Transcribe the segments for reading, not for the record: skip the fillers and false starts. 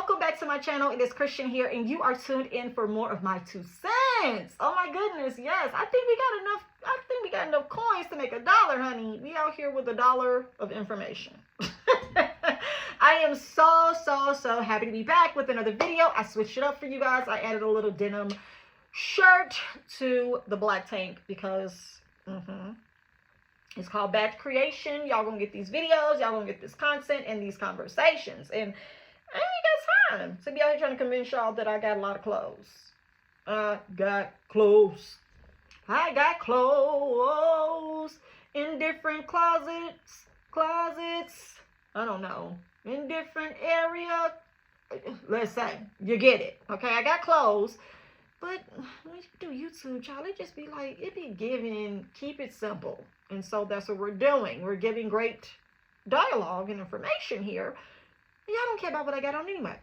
Welcome back to my channel. It is Christian here, and you are tuned in for more of my 2 cents. Oh my goodness, yes. I think we got enough coins to make $1, honey. We out here with $1 of information. I am so happy to be back with another video. I switched it up for you guys. I added a little denim shirt to the black tank because it's called batch creation. Y'all gonna get these videos, y'all gonna get this content and these conversations. And I ain't got time to be out here trying to convince y'all that I got a lot of clothes. I got clothes in different closets. I don't know, in different area. Let's say you get it. Okay, I got clothes. But when you do YouTube, child, it just be like, it be giving, keep it simple. And so that's what we're doing. We're giving great dialogue and information here. Y'all don't care about what I got on anyway.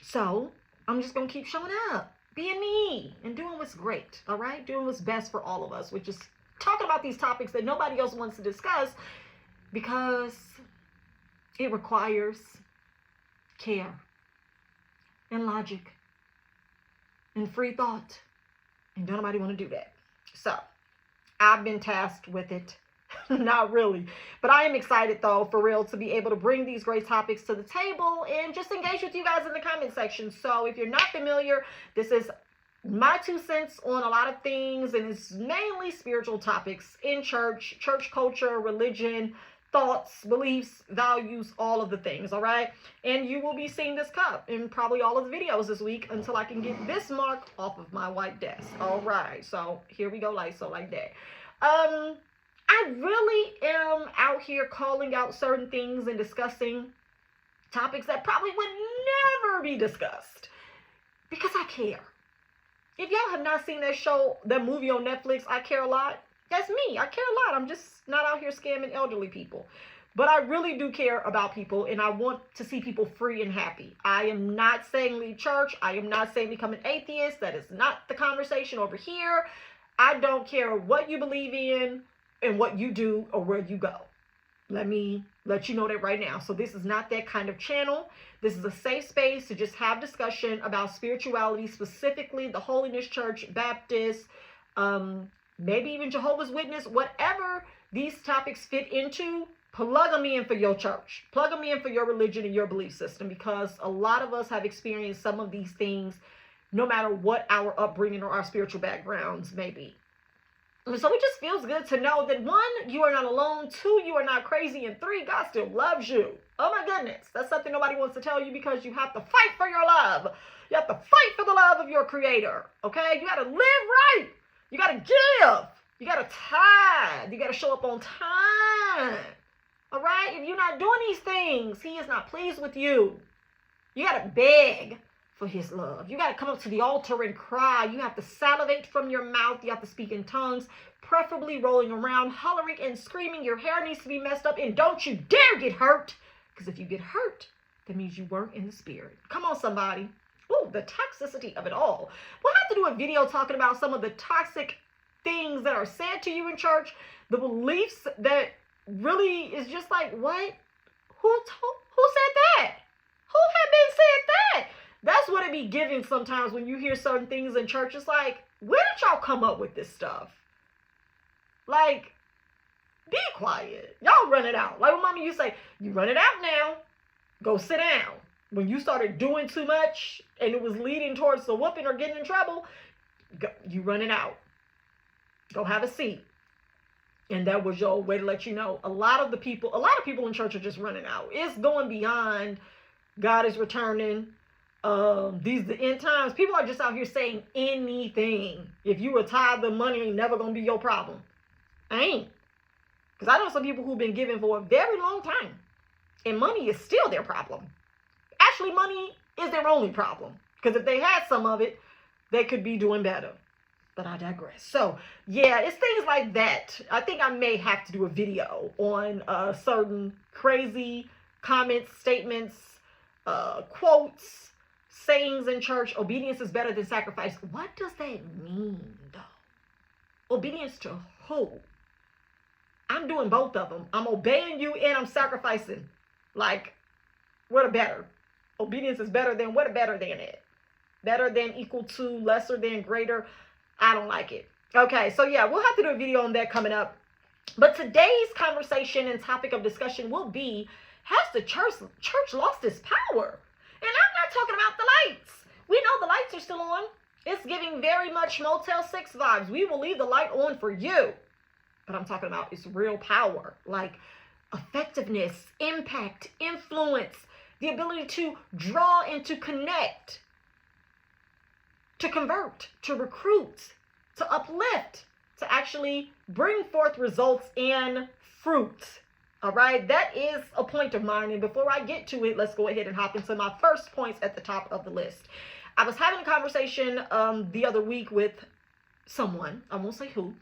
So I'm just going to keep showing up, being me, and doing what's great, all right? Doing what's best for all of us, which is talking about these topics that nobody else wants to discuss because it requires care and logic and free thought, and don't nobody want to do that. So I've been tasked with it. Not really, but I am excited though, for real, to be able to bring these great topics to the table and just engage with you guys in the comment section. So if you're not familiar, this is my 2 cents on a lot of things, and it's mainly spiritual topics in church culture, religion, thoughts, beliefs, values, all of the things, all right? And you will be seeing this cup in probably all of the videos this week until I can get this mark off of my white desk. All right, so here we go, like that. I really am out here calling out certain things and discussing topics that probably would never be discussed because I care. If y'all have not seen that movie on Netflix, I Care a Lot, that's me. I care a lot. I'm just not out here scamming elderly people. But I really do care about people, and I want to see people free and happy. I am not saying leave church. I am not saying become an atheist. That is not the conversation over here. I don't care what you believe in and what you do or where you go. Let me let you know that right now. So this is not that kind of channel. This is a safe space to just have discussion about spirituality, specifically the Holiness Church, Baptist, maybe even Jehovah's Witness, whatever these topics fit into. Plug them in for your church. Plug them in for your religion and your belief system, because a lot of us have experienced some of these things no matter what our upbringing or our spiritual backgrounds may be. So it just feels good to know that 1, you are not alone, 2, you are not crazy, and 3, God still loves you. Oh my goodness. That's something nobody wants to tell you, because you have to fight for your love. You have to fight for the love of your creator. Okay? You got to live right. You got to give. You got to tithe. You got to show up on time. All right? If you're not doing these things, he is not pleased with you. You got to beg for his love. You got to come up to the altar and cry. You have to salivate from your mouth. You have to speak in tongues, preferably rolling around, hollering and screaming. Your hair needs to be messed up, and don't you dare get hurt, because if you get hurt, that means you weren't in the spirit. Come on, somebody. Ooh, the toxicity of it all. We'll have to do a video talking about some of the toxic things that are said to you in church, the beliefs that really is just like, what? Who said that? Who had been said that? That's what it be giving sometimes when you hear certain things in church. It's like, where did y'all come up with this stuff? Like, be quiet. Y'all run it out. Like when mommy used to say, you run it out now. Go sit down. When you started doing too much and it was leading towards the whooping or getting in trouble, you run it out. Go have a seat. And that was your way to let you know. A lot of people in church are just running out. It's going beyond God is returning. These the end times. People are just out here saying anything. If you were tired, the money ain't never gonna be your problem. Ain't. Because I know some people who've been giving for a very long time, and money is still their problem. Actually, money is their only problem, because if they had some of it, they could be doing better. But I digress. So yeah, it's things like that. I think I may have to do a video on certain crazy comments, statements, quotes, sayings in church. Obedience is better than sacrifice. What does that mean, though? Obedience to who? I'm doing both of them. I'm obeying you and I'm sacrificing. Like, what a better? Obedience is better than, what better than it? Better than, equal to, lesser than, greater. I don't like it. Okay, so yeah, we'll have to do a video on that coming up. But today's conversation and topic of discussion will be, has the church lost its power? And I'm not talking about the lights. We know the lights are still on. It's giving very much Motel 6 vibes. We will leave the light on for you. But I'm talking about its real power, like effectiveness, impact, influence, the ability to draw and to connect, to convert, to recruit, to uplift, to actually bring forth results and fruit. All right, that is a point of mine. And before I get to it, let's go ahead and hop into my first points at the top of the list. I was having a conversation the other week with someone, I won't say who,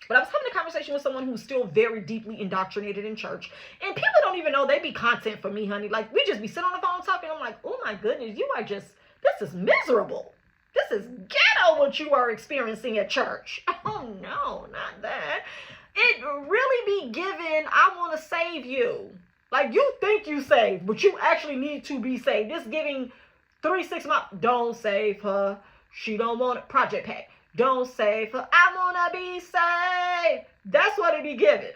but I was having a conversation with someone who's still very deeply indoctrinated in church. And people don't even know they be content for me, honey. Like, we just be sitting on the phone talking. I'm like, oh my goodness, you are just, this is miserable. This is ghetto what you are experiencing at church. Oh no, not that. It really be given, I want to save you. Like, you think you saved, but you actually need to be saved. This giving 3-6 months. Don't save her. She don't want it. Project Pack. Don't save her. I want to be saved. That's what it be given.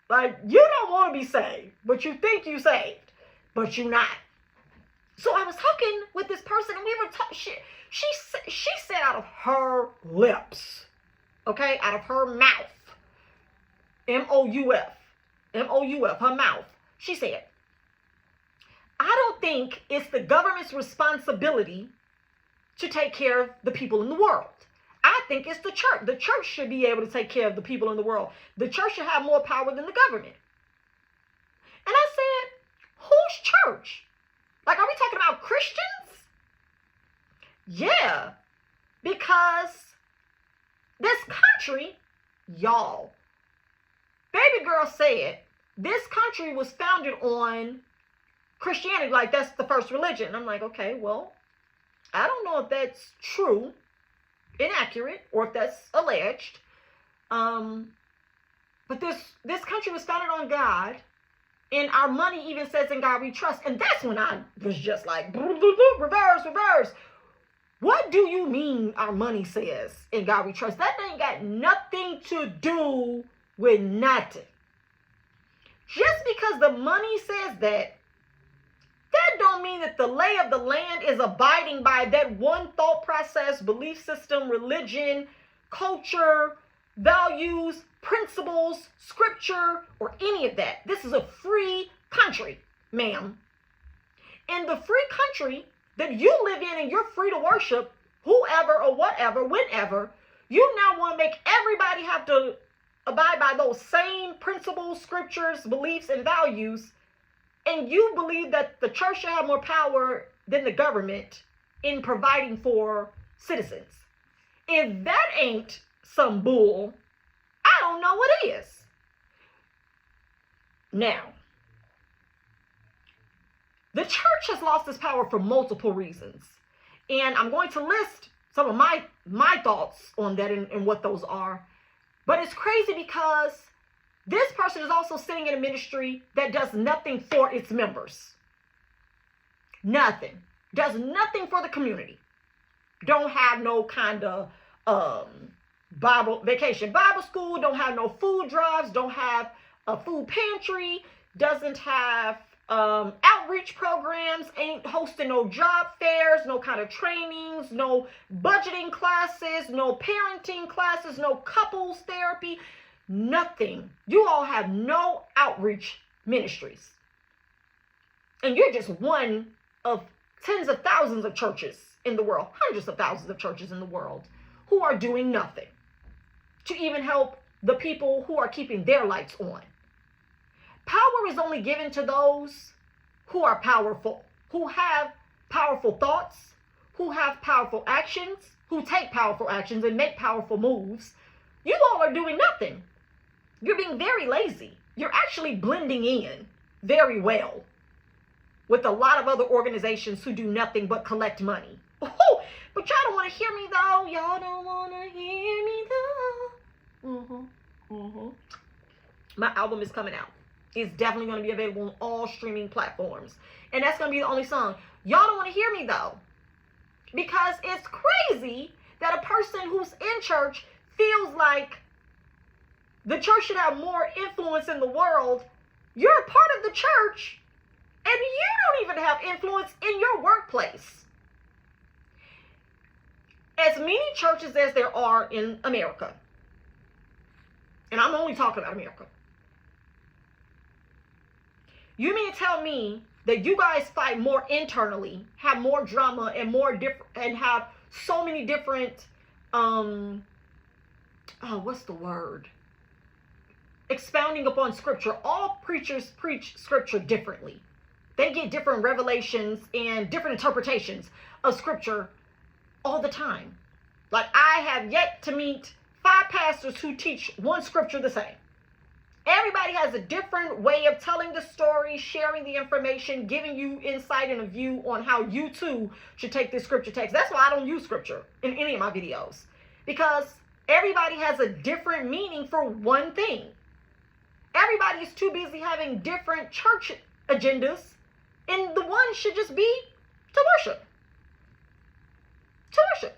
Like, you don't want to be saved, but you think you saved, but you not. So I was talking with this person, and we were talking. She said out of her lips, okay, out of her mouth, M-O-U-F, her mouth. She said, I don't think it's the government's responsibility to take care of the people in the world. I think it's the church. The church should be able to take care of the people in the world. The church should have more power than the government. And I said, whose church? Like, are we talking about Christians? Yeah, because this country, y'all, baby girl said, this country was founded on Christianity. Like, that's the first religion. I'm like, okay, well, I don't know if that's true, inaccurate, or if that's alleged. But this country was founded on God, and our money even says in God we trust. And that's when I was just like, reverse. What do you mean our money says in God we trust? That ain't got nothing to do with nothing. Just because the money says that don't mean that the lay of the land is abiding by that one thought process, belief system, religion, culture, values, principles, scripture, or any of that. This is a free country, ma'am. In the free country that you live in, and you're free to worship whoever or whatever, whenever, you now want to make everybody have to abide by those same principles, scriptures, beliefs, and values. And you believe that the church should have more power than the government in providing for citizens. If that ain't some bull, I don't know what is. Now, the church has lost its power for multiple reasons. And I'm going to list some of my thoughts on that and what those are. But it's crazy because this person is also sitting in a ministry that does nothing for its members. Nothing. Does nothing for the community. Don't have no kind of vacation Bible school. Don't have no food drives. Don't have a food pantry. Doesn't have outreach programs. Ain't hosting no job fairs. No kind of trainings. No budgeting classes. No parenting classes. No couples therapy. Nothing. You all have no outreach ministries. And you're just one of tens of thousands of churches in the world, hundreds of thousands of churches in the world, who are doing nothing to even help the people who are keeping their lights on. Power is only given to those who are powerful, who have powerful thoughts, who have powerful actions, who take powerful actions and make powerful moves. You all are doing nothing. You're being very lazy. You're actually blending in very well with a lot of other organizations who do nothing but collect money. Oh, but y'all don't want to hear me though. Y'all don't want to hear me though. My album is coming out. It's definitely going to be available on all streaming platforms. And that's going to be the only song. Y'all don't want to hear me though. Because it's crazy that a person who's in church feels like the church should have more influence in the world. You're a part of the church and you don't even have influence in your workplace. As many churches as there are in America, and I'm only talking about America, you mean to tell me that you guys fight more internally, have more drama and more different, and have so many different, what's the word? Expounding upon scripture. All preachers preach scripture differently. They get different revelations and different interpretations of scripture all the time. Like, I have yet to meet 5 pastors who teach one scripture the same. Everybody has a different way of telling the story, sharing the information, giving you insight and a view on how you too should take this scripture text. That's why I don't use scripture in any of my videos, because everybody has a different meaning for one thing. Everybody is too busy having different church agendas, and the one should just be to worship. To worship.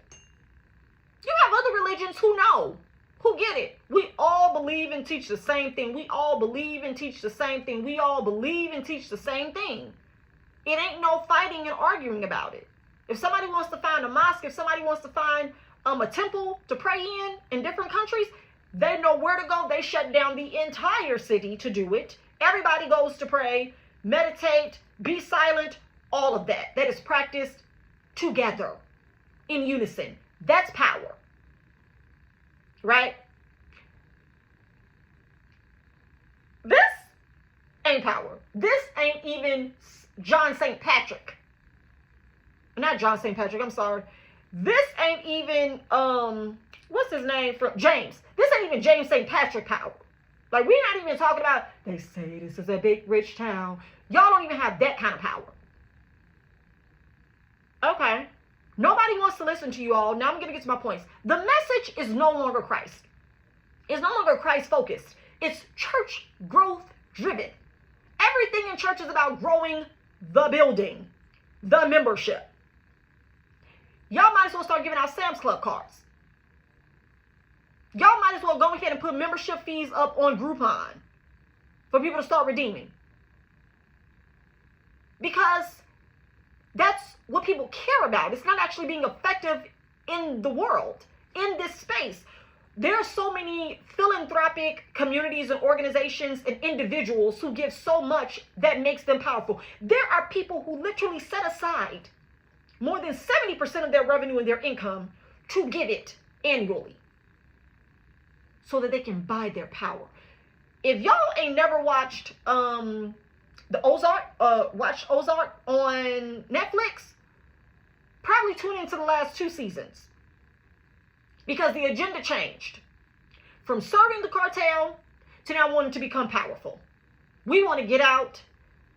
You have other religions who know, who get it. We all believe and teach the same thing. We all believe and teach the same thing. We all believe and teach the same thing. It ain't no fighting and arguing about it. If somebody wants to find a mosque, if somebody wants to find a temple to pray in different countries, they know where to go. They shut down the entire city to do it. Everybody goes to pray, meditate, be silent, all of that. That is practiced together in unison. That's power. Right? This ain't power. This ain't even John St. Patrick. Not John St. Patrick, I'm sorry. This ain't even, what's his name from James. This ain't even James St. Patrick power. Like, we're not even talking about, they say this is a big rich town. Y'all don't even have that kind of power. Okay. Nobody wants to listen to you all. Now I'm going to get to my points. The message is no longer Christ. It's no longer Christ focused. It's church growth driven. Everything in church is about growing the building, the membership. Y'all might as well start giving out Sam's Club cards. Y'all might as well go ahead and put membership fees up on Groupon for people to start redeeming. Because that's what people care about. It's not actually being effective in the world, in this space. There are so many philanthropic communities and organizations and individuals who give so much that makes them powerful. There are people who literally set aside more than 70% of their revenue and their income to give it annually so that they can buy their power. If y'all ain't never watched the Ozark, watch Ozark on Netflix, probably tune into the last 2 seasons, because the agenda changed from serving the cartel to now wanting to become powerful. We want to get out.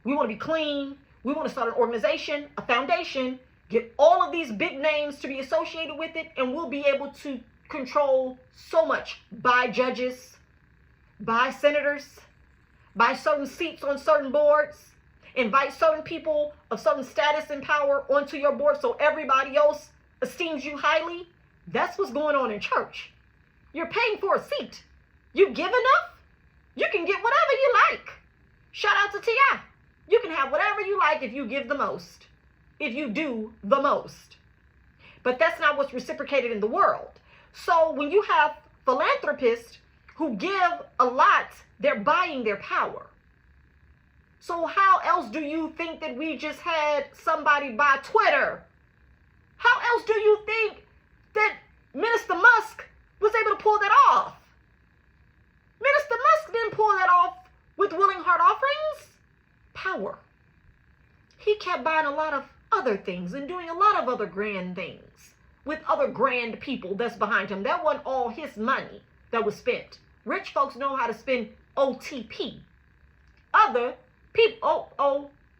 We want to be clean. We want to start an organization, a foundation, get all of these big names to be associated with it, and we'll be able to control so much. Buy judges, buy senators, buy certain seats on certain boards, invite certain people of certain status and power onto your board so everybody else esteems you highly. That's what's going on in church. You're paying for a seat. You give enough, you can get whatever you like. Shout out to T.I. You can have whatever you like if you give the most, if you do the most. But that's not what's reciprocated in the world. So when you have philanthropists who give a lot, they're buying their power. So how else do you think that we just had somebody buy Twitter? How else do you think that Minister Musk was able to pull that off? Minister Musk didn't pull that off with willing heart offerings. Power. He kept buying a lot of other things and doing a lot of other grand things with other grand people that's behind him. That wasn't all his money that was spent. Rich folks know how to spend OTP. Other people,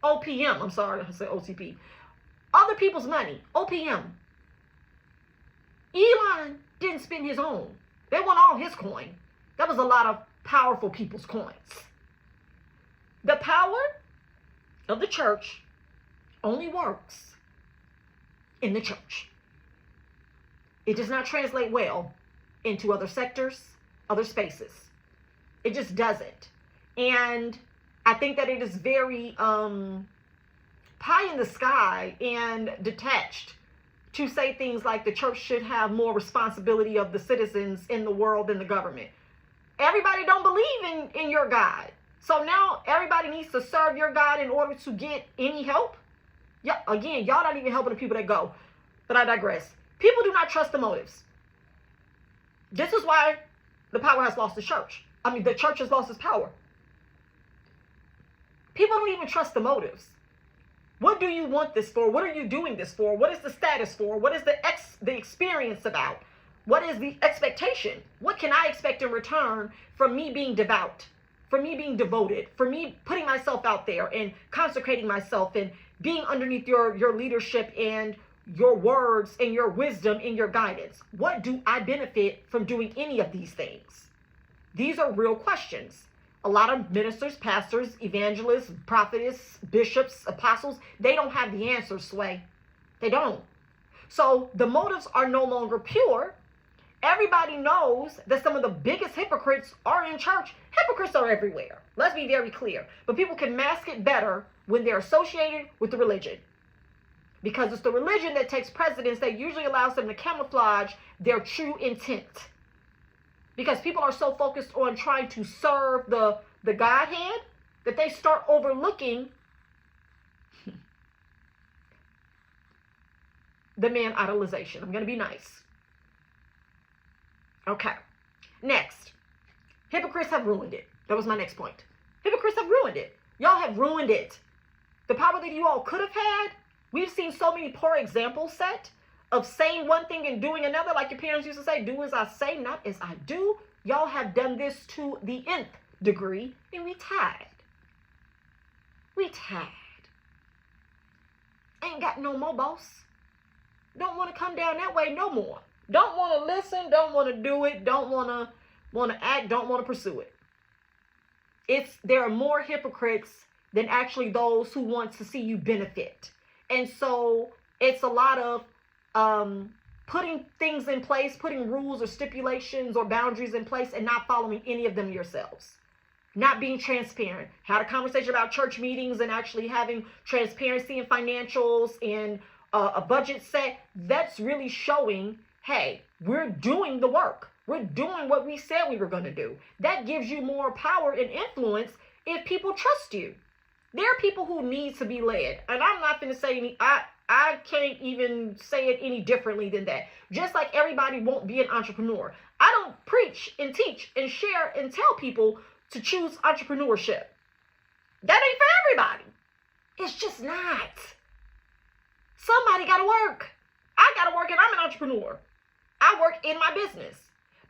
OPM, I'm sorry, I said OTP. Other people's money, OPM. Elon didn't spend his own. That wasn't all his coin. That was a lot of powerful people's coins. The power of the church only works in the church. It does not translate well into other sectors, other spaces. It just doesn't. And I think that it is very pie in the sky and detached to say things like the church should have more responsibility of the citizens in the world than the government. Everybody don't believe in your God. So now everybody needs to serve your God in order to get any help. Yeah, again, y'all not even helping the people that go. But I digress. People do not trust the motives. This is why the power has lost the church. I mean, the church has lost its power. People don't even trust the motives. What do you want this for? What are you doing this for? What is the status for? What is the experience about? What is the expectation? What can I expect in return from me being devout, for me being devoted, for me putting myself out there and consecrating myself and being underneath your leadership and your words and your wisdom and your guidance? What do I benefit from doing any of these things? These are real questions. A lot of ministers, pastors, evangelists, prophetess, bishops, apostles, they don't have the answers, Sway. They don't. So the motives are no longer pure. Everybody knows that some of the biggest hypocrites are in church. Hypocrites are everywhere. Let's be very clear. But people can mask it better when they're associated with the religion. Because it's the religion that takes precedence that usually allows them to camouflage their true intent. Because people are so focused on trying to serve the Godhead that they start overlooking the man idolization. I'm going to be nice. Okay. Next. Hypocrites have ruined it. That was my next point. Hypocrites have ruined it. Y'all have ruined it. The power that you all could have had, we've seen so many poor examples set of saying one thing and doing another. Like your parents used to say, do as I say, not as I do. Y'all have done this to the nth degree, and we tired. We tired. Ain't got no more, boss. Don't want to come down that way no more. Don't want to listen, don't want to do it, don't want to act, don't want to pursue it. There are more hypocrites than actually those who want to see you benefit. And so it's a lot of putting things in place, putting rules or stipulations or boundaries in place and not following any of them yourselves. Not being transparent. Had a conversation about church meetings and actually having transparency in financials and a budget set. That's really showing, hey, we're doing the work. We're doing what we said we were going to do. That gives you more power and influence if people trust you. There are people who need to be led. And I'm not going to say any, I can't even say it any differently than that. Just like everybody won't be an entrepreneur. I don't preach and teach and share and tell people to choose entrepreneurship. That ain't for everybody. It's just not. Somebody got to work. I got to work and I'm an entrepreneur. I work in my business.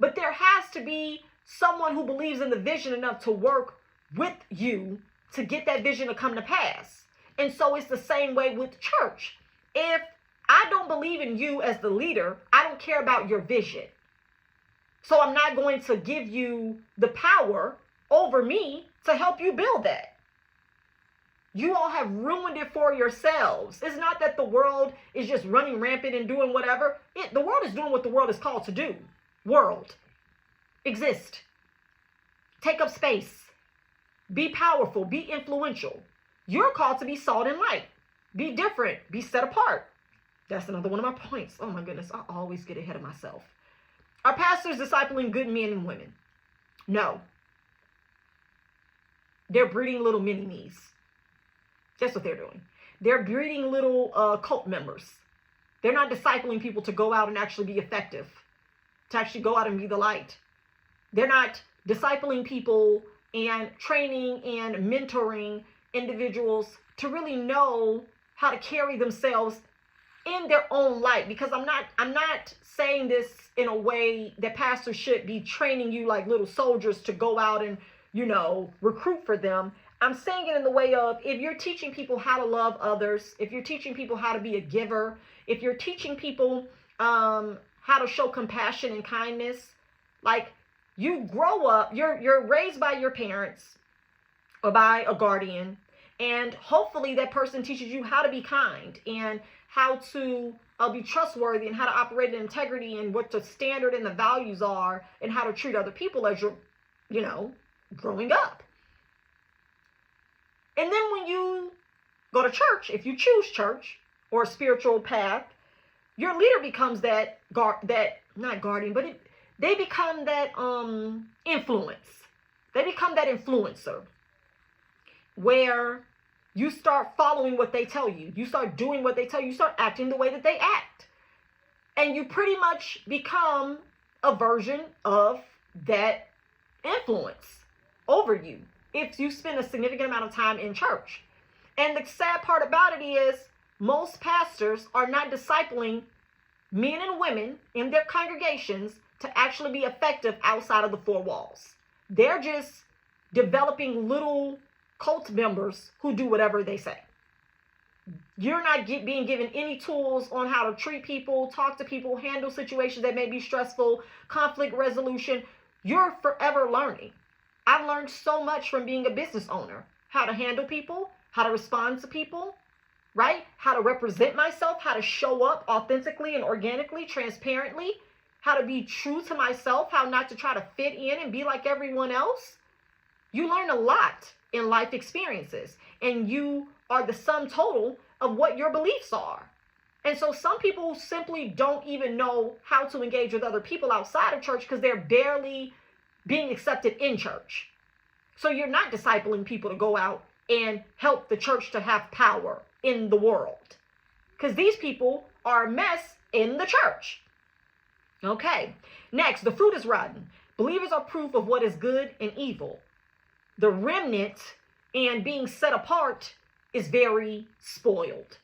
But there has to be someone who believes in the vision enough to work with you to get that vision to come to pass. And so it's the same way with church. If I don't believe in you as the leader, I don't care about your vision. So I'm not going to give you the power over me to help you build that. You all have ruined it for yourselves. It's not that the world is just running rampant and doing whatever. The world is doing what the world is called to do. World. Exist. Take up space. Be powerful. Be influential. You're called to be salt and light. Be different. Be set apart. That's another one of my points. Oh my goodness. I always get ahead of myself. Are pastors discipling good men and women? No. They're breeding little mini-me's. That's what they're doing. They're breeding little cult members. They're not discipling people to go out and actually be effective, to actually go out and be the light. They're not discipling people and training and mentoring individuals to really know how to carry themselves in their own light. Because I'm not saying this in a way that pastors should be training you like little soldiers to go out and, recruit for them. I'm saying it in the way of, if you're teaching people how to love others, if you're teaching people how to be a giver, if you're teaching people how to show compassion and kindness, like you grow up, you're raised by your parents or by a guardian, And hopefully that person teaches you how to be kind and how to be trustworthy and how to operate in integrity and what the standard and the values are and how to treat other people as you're, growing up. And then when you go to church, if you choose church or a spiritual path, your leader becomes that not guardian, but they become that influence. They become that influencer where you start following what they tell you. You start doing what they tell you. You start acting the way that they act. And you pretty much become a version of that influence over you if you spend a significant amount of time in church. And the sad part about it is most pastors are not discipling men and women in their congregations to actually be effective outside of the four walls. They're just developing little cult members who do whatever they say. You're not being given any tools on how to treat people, talk to people, handle situations that may be stressful, conflict resolution. You're forever learning. I've learned so much from being a business owner, how to handle people, how to respond to people, right? How to represent myself, how to show up authentically and organically, transparently, how to be true to myself, how not to try to fit in and be like everyone else. You learn a lot in life experiences, and you are the sum total of what your beliefs are. And so some people simply don't even know how to engage with other people outside of church because they're barely being accepted in church. So you're not discipling people to go out and help the church to have power in the world, because these people are a mess in the church. Okay, next, the fruit is rotten. Believers are proof of what is good and evil. The remnant and being set apart is very spoiled.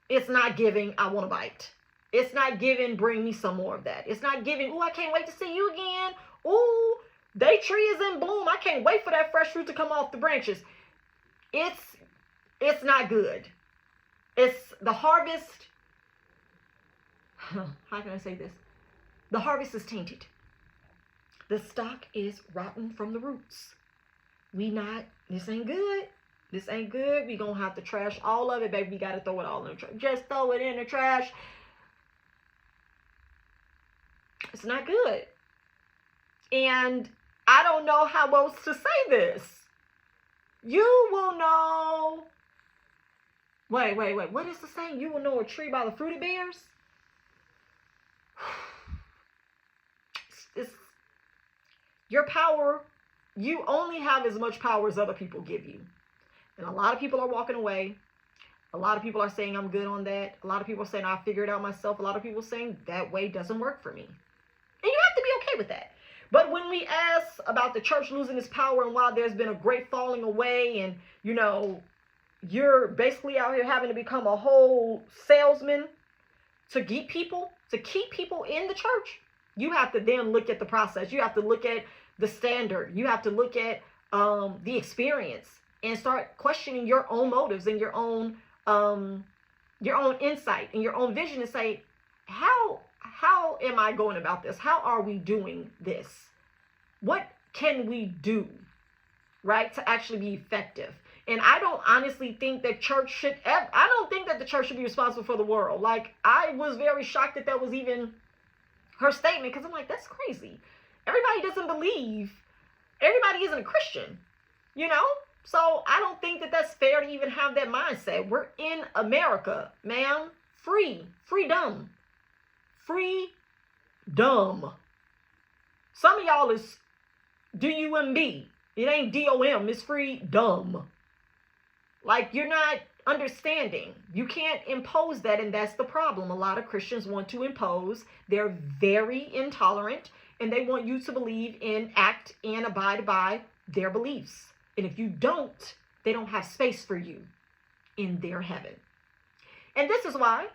It's not giving, I want to bite. It's not giving, bring me some more of that. It's not giving, oh, I can't wait to see you again. Oh, their tree is in bloom. I can't wait for that fresh fruit to come off the branches. It's not good. It's the harvest. How can I say this? The harvest is tainted. The stock is rotten from the roots. This ain't good. This ain't good. We gonna have to trash all of it, baby. We gotta throw it all in the trash. Just throw it in the trash. It's not good. And I don't know how else to say this. You will know. Wait. What is the saying? You will know a tree by the fruit it bears? It's your power. You only have as much power as other people give you. And a lot of people are walking away. A lot of people are saying I'm good on that. A lot of people are saying I figured it out myself. A lot of people are saying that way doesn't work for me. And you have to be okay with that. But when we ask about the church losing its power and why there's been a great falling away and, you're basically out here having to become a whole salesman to keep people in the church, you have to then look at the process. You have to look at the standard. You have to look at the experience and start questioning your own motives and your own insight and your own vision and say, how am I going about this? How are we doing this? What can we do, right, to actually be effective? And I don't honestly think that I don't think that the church should be responsible for the world. Like, I was very shocked that was even her statement, because I'm like, that's crazy. Everybody isn't a Christian, So I don't think that that's fair to even have that mindset. We're in America, ma'am. Freedom. Some of y'all is D-U-M-B. It ain't D-O-M. It's freedom. Like, you're not understanding. You can't impose that, and that's the problem. A lot of Christians want to impose. They're very intolerant, and they want you to believe in, act, and abide by their beliefs. And if you don't, they don't have space for you in their heaven. And this is why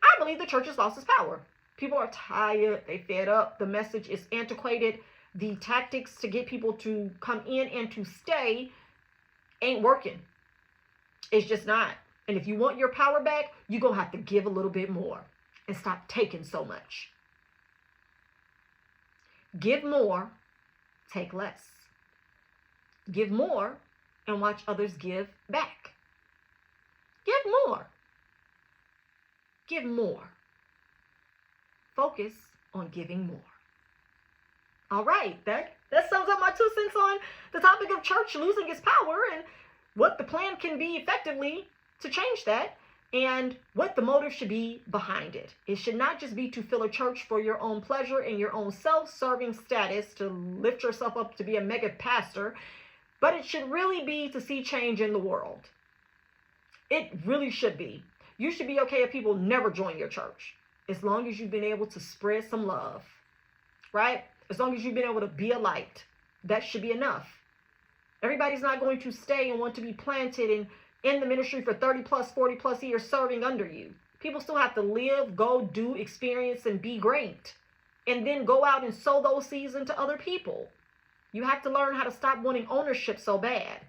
I believe the church has lost its power. People are tired. They fed up. The message is antiquated. The tactics to get people to come in and to stay ain't working. It's just not. And if you want your power back, you're going to have to give a little bit more and stop taking so much. Give more, take less. Give more, and watch others give back. Give more. Give more. Focus on giving more. All right, that sums up my 2 cents on the topic of church losing its power and what the plan can be effectively to change that and what the motive should be behind it. It should not just be to fill a church for your own pleasure and your own self-serving status to lift yourself up to be a mega pastor, but it should really be to see change in the world. It really should be. You should be okay if people never join your church, as long as you've been able to spread some love, right? As long as you've been able to be a light, that should be enough. Everybody's not going to stay and want to be planted in the ministry for 30 plus, 40 plus years serving under you. People still have to live, go, do, experience, and be great. And then go out and sow those seeds into other people. You have to learn how to stop wanting ownership so bad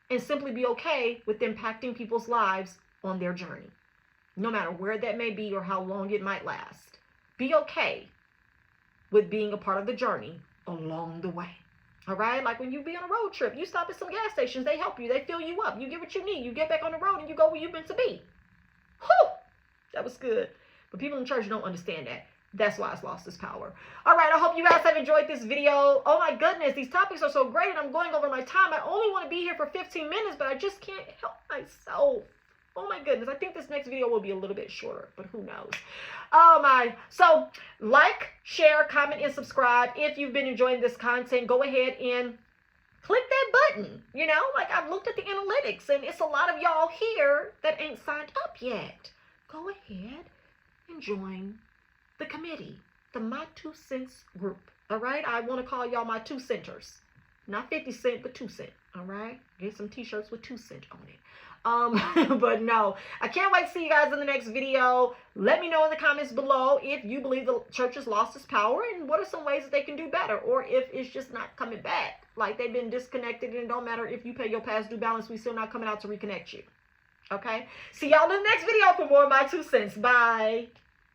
and simply be okay with impacting people's lives on their journey, no matter where that may be or how long it might last. Be okay with being a part of the journey along the way. All right? Like when you be on a road trip, you stop at some gas stations, they help you, they fill you up, you get what you need, you get back on the road and you go where you've been to be. Whew! That was good. But people in church don't understand that. That's why it's lost its power. All right, I hope you guys have enjoyed this video. Oh my goodness, these topics are so great and I'm going over my time. I only want to be here for 15 minutes, but I just can't help myself. Oh my goodness, I think this next video will be a little bit shorter, but who knows? Oh my. So like, share, comment, and subscribe. If you've been enjoying this content, go ahead and click that button. You know, like I've looked at the analytics and it's a lot of y'all here that ain't signed up yet. Go ahead and join the committee, the My 2 Cents group. All right, I want to call y'all my 2 centers. Not 50 cent, but 2 cent. All right, get some t-shirts with 2 cent on it. But no, I can't wait to see you guys in the next video. Let me know in the comments below if you believe the church has lost its power and what are some ways that they can do better, or if it's just not coming back. Like they've been disconnected and it don't matter if you pay your past due balance, we still not coming out to reconnect you. Okay? See y'all in the next video for more of My 2 Cents. Bye.